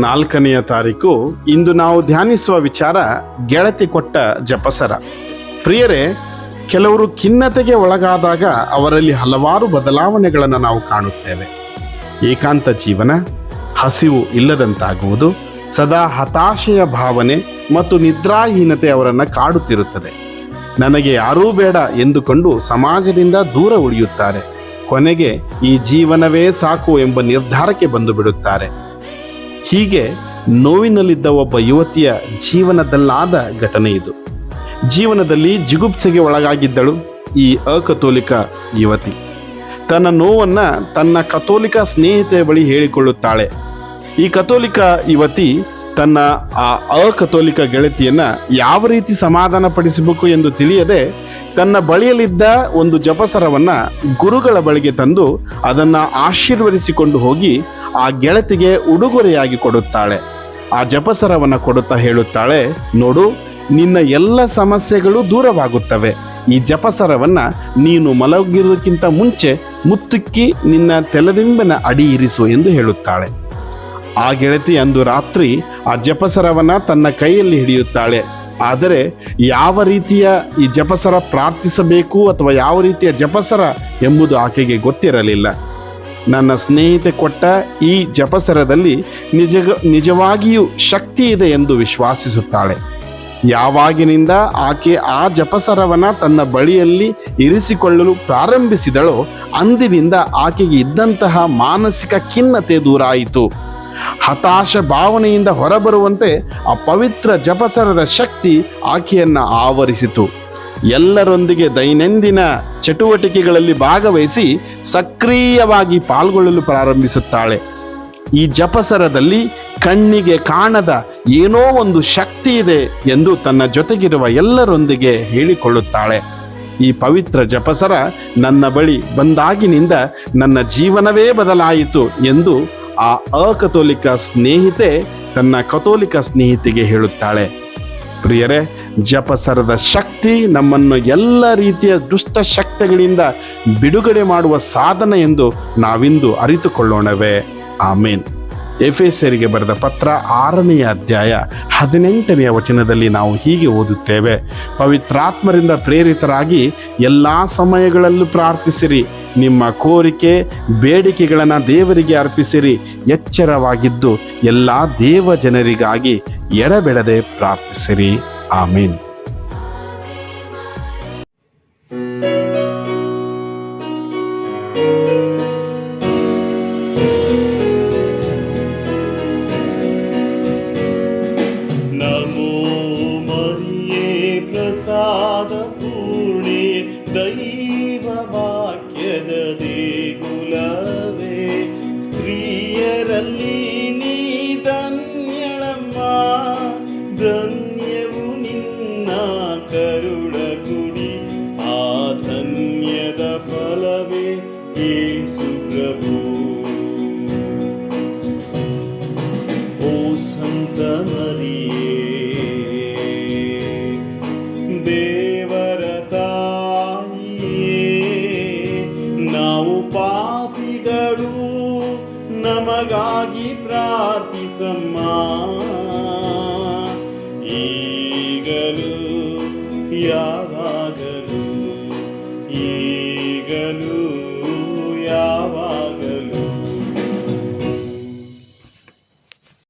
4ನೇ ತಾರೀಕು ಇಂದು ನಾವು ಧ್ಯಾನಿಸುವ ವಿಚಾರ ಗೆಳತಿ ಕೊಟ್ಟ ಜಪಸರ. ಪ್ರಿಯರೇ, ಕೆಲವರು ಖಿನ್ನತೆಗೆ ಒಳಗಾದಾಗ ಅವರಲ್ಲಿ ಹಲವಾರು ಬದಲಾವಣೆಗಳನ್ನು ನಾವು ಕಾಣುತ್ತೇವೆ. ಏಕಾಂತ ಜೀವನ, ಹಸಿವು ಇಲ್ಲದಂತಾಗುವುದು, ಸದಾ ಹತಾಶೆಯ ಭಾವನೆ ಮತ್ತು ನಿದ್ರಾಹೀನತೆ ಅವರನ್ನು ಕಾಡುತ್ತಿರುತ್ತದೆ. ನನಗೆ ಯಾರೂ ಬೇಡ ಎಂದುಕೊಂಡು ಸಮಾಜದಿಂದ ದೂರ ಉಳಿಯುತ್ತಾರೆ. ಕೊನೆಗೆ ಈ ಜೀವನವೇ ಸಾಕು ಎಂಬ ನಿರ್ಧಾರಕ್ಕೆ ಬಂದು ಬಿಡುತ್ತಾರೆ. ಹೀಗೆ ನೋವಿನಲ್ಲಿದ್ದ ಒಬ್ಬ ಯುವತಿಯ ಜೀವನದಲ್ಲಾದ ಘಟನೆ ಇದು. ಜೀವನದಲ್ಲಿ ಜಿಗುಪ್ಸೆಗೆ ಒಳಗಾಗಿದ್ದಳು ಈ ಅಕಥೋಲಿಕ ಯುವತಿ. ತನ್ನ ನೋವನ್ನ ತನ್ನ ಕಥೋಲಿಕ ಸ್ನೇಹಿತೆಯ ಬಳಿ ಹೇಳಿಕೊಳ್ಳುತ್ತಾಳೆ. ಈ ಕಥೋಲಿಕ ಯುವತಿ ತನ್ನ ಆ ಅಕಥೋಲಿಕ ಗೆಳತಿಯನ್ನ ಯಾವ ರೀತಿ ಸಮಾಧಾನ ಪಡಿಸಬೇಕು ಎಂದು ತಿಳಿಯದೆ ತನ್ನ ಬಳಿಯಲ್ಲಿದ್ದ ಒಂದು ಜಪಸರವನ್ನ ಗುರುಗಳ ಬಳಿಗೆ ತಂದು ಅದನ್ನ ಆಶೀರ್ವದಿಸಿಕೊಂಡು ಹೋಗಿ ಆ ಗೆಳತಿಗೆ ಉಡುಗೊರೆಯಾಗಿ ಕೊಡುತ್ತಾಳೆ. ಆ ಜಪಸರವನ್ನ ಕೊಡುತ್ತಾ ಹೇಳುತ್ತಾಳೆ, ನೋಡು, ನಿನ್ನ ಎಲ್ಲ ಸಮಸ್ಯೆಗಳು ದೂರವಾಗುತ್ತವೆ. ಈ ಜಪಸರವನ್ನ ನೀನು ಮಲಗಿರುವುದಕ್ಕಿಂತ ಮುಂಚೆ ಮುತ್ತುಕ್ಕಿ ನಿನ್ನ ತೆಲದಿಂಬಿನ ಅಡಿ ಇರಿಸು ಎಂದು ಹೇಳುತ್ತಾಳೆ. ಆ ಗೆಳತಿ ಅಂದು ರಾತ್ರಿ ಆ ಜಪಸರವನ್ನ ತನ್ನ ಕೈಯಲ್ಲಿ ಹಿಡಿಯುತ್ತಾಳೆ. ಆದರೆ ಯಾವ ರೀತಿಯ ಈ ಜಪಸರ ಪ್ರಾರ್ಥಿಸಬೇಕು ಅಥವಾ ಯಾವ ರೀತಿಯ ಜಪಸರ ಎಂಬುದು ಆಕೆಗೆ ಗೊತ್ತಿರಲಿಲ್ಲ. ನನ್ನ ಸ್ನೇಹಿತೆ ಕೊಟ್ಟ ಈ ಜಪಸರದಲ್ಲಿ ನಿಜವಾಗಿಯೂ ಶಕ್ತಿ ಇದೆ ಎಂದು ವಿಶ್ವಾಸಿಸುತ್ತಾಳೆ. ಯಾವಾಗಿನಿಂದ ಆಕೆ ಆ ಜಪಸರವನ್ನ ತನ್ನ ಬಳಿಯಲ್ಲಿ ಇರಿಸಿಕೊಳ್ಳಲು ಪ್ರಾರಂಭಿಸಿದಳೋ ಅಂದಿನಿಂದ ಆಕೆಗೆ ಇದ್ದಂತಹ ಮಾನಸಿಕ ಖಿನ್ನತೆ ದೂರಾಯಿತು. ಹತಾಶ ಭಾವನೆಯಿಂದ ಹೊರಬರುವಂತೆ ಆ ಪವಿತ್ರ ಜಪಸರದ ಶಕ್ತಿ ಆಕೆಯನ್ನ ಆವರಿಸಿತು. ಎಲ್ಲರೊಂದಿಗೆ ದೈನಂದಿನ ಚಟುವಟಿಕೆಗಳಲ್ಲಿ ಭಾಗವಹಿಸಿ ಸಕ್ರಿಯವಾಗಿ ಪಾಲ್ಗೊಳ್ಳಲು ಪ್ರಾರಂಭಿಸುತ್ತಾಳೆ. ಈ ಜಪಸರದಲ್ಲಿ ಕಣ್ಣಿಗೆ ಕಾಣದ ಏನೋ ಒಂದು ಶಕ್ತಿ ಇದೆ ಎಂದು ತನ್ನ ಜೊತೆಗಿರುವ ಎಲ್ಲರೊಂದಿಗೆ ಹೇಳಿಕೊಳ್ಳುತ್ತಾಳೆ. ಈ ಪವಿತ್ರ ಜಪಸರ ನನ್ನ ಬಳಿ ಬಂದಾಗಿನಿಂದ ನನ್ನ ಜೀವನವೇ ಬದಲಾಯಿತು ಎಂದು ಆ ಅಕಥೋಲಿಕ ಸ್ನೇಹಿತೆ ತನ್ನ ಕಥೋಲಿಕ ಸ್ನೇಹಿತೆಗೆ ಹೇಳುತ್ತಾಳೆ. ಪ್ರಿಯರೇ, ಜಪಸರದ ಶಕ್ತಿ ನಮ್ಮನ್ನು ಎಲ್ಲ ರೀತಿಯ ದುಷ್ಟ ಶಕ್ತಿಗಳಿಂದ ಬಿಡುಗಡೆ ಮಾಡುವ ಸಾಧನ ಎಂದು ನಾವಿಂದು ಅರಿತುಕೊಳ್ಳೋಣವೇ. ಆಮೇನ್. ಎಫೆಸರಿಗೆ ಬರೆದ ಪತ್ರ 6ನೇ ಅಧ್ಯಾಯ 18ನೇ ವಚನದಲ್ಲಿ ನಾವು ಹೀಗೆ ಓದುತ್ತೇವೆ, ಪವಿತ್ರಾತ್ಮರಿಂದ ಪ್ರೇರಿತರಾಗಿ ಎಲ್ಲ ಸಮಯಗಳಲ್ಲೂ ಪ್ರಾರ್ಥಿಸಿರಿ, ನಿಮ್ಮ ಕೋರಿಕೆ ಬೇಡಿಕೆಗಳನ್ನು ದೇವರಿಗೆ ಅರ್ಪಿಸಿರಿ, ಎಚ್ಚರವಾಗಿದ್ದು ಎಲ್ಲ ದೇವ ಜನರಿಗಾಗಿ ಎಡಬಿಡದೆ ಪ್ರಾರ್ಥಿಸಿರಿ. ಆಮೇನ್. ಪೂರ್ಣೆ ದೈವ ವಾಕ್ಯದ ದೇಗುಲವೇ, ಸ್ತ್ರೀಯರಲ್ಲಿ ನೀ ಧನ್ಯಳಮ್ಮ, ಧನ್ಯವು ನಿನ್ನ ಕರುಳ ಗುಡಿ, ಆ ಧನ್ಯದ ಫಲವೇ ಯೇಸು ಪ್ರಭು. ಓ ಸಂತ ಮರಿಯೇ, ದೇವರ ತಾಯಿಯೇ, ನಾವು ಪಾಪಿಗಳು, ನಮಗಾಗಿ ಪ್ರಾರ್ಥಿಸಮ್ಮ, ಈಗಲೂ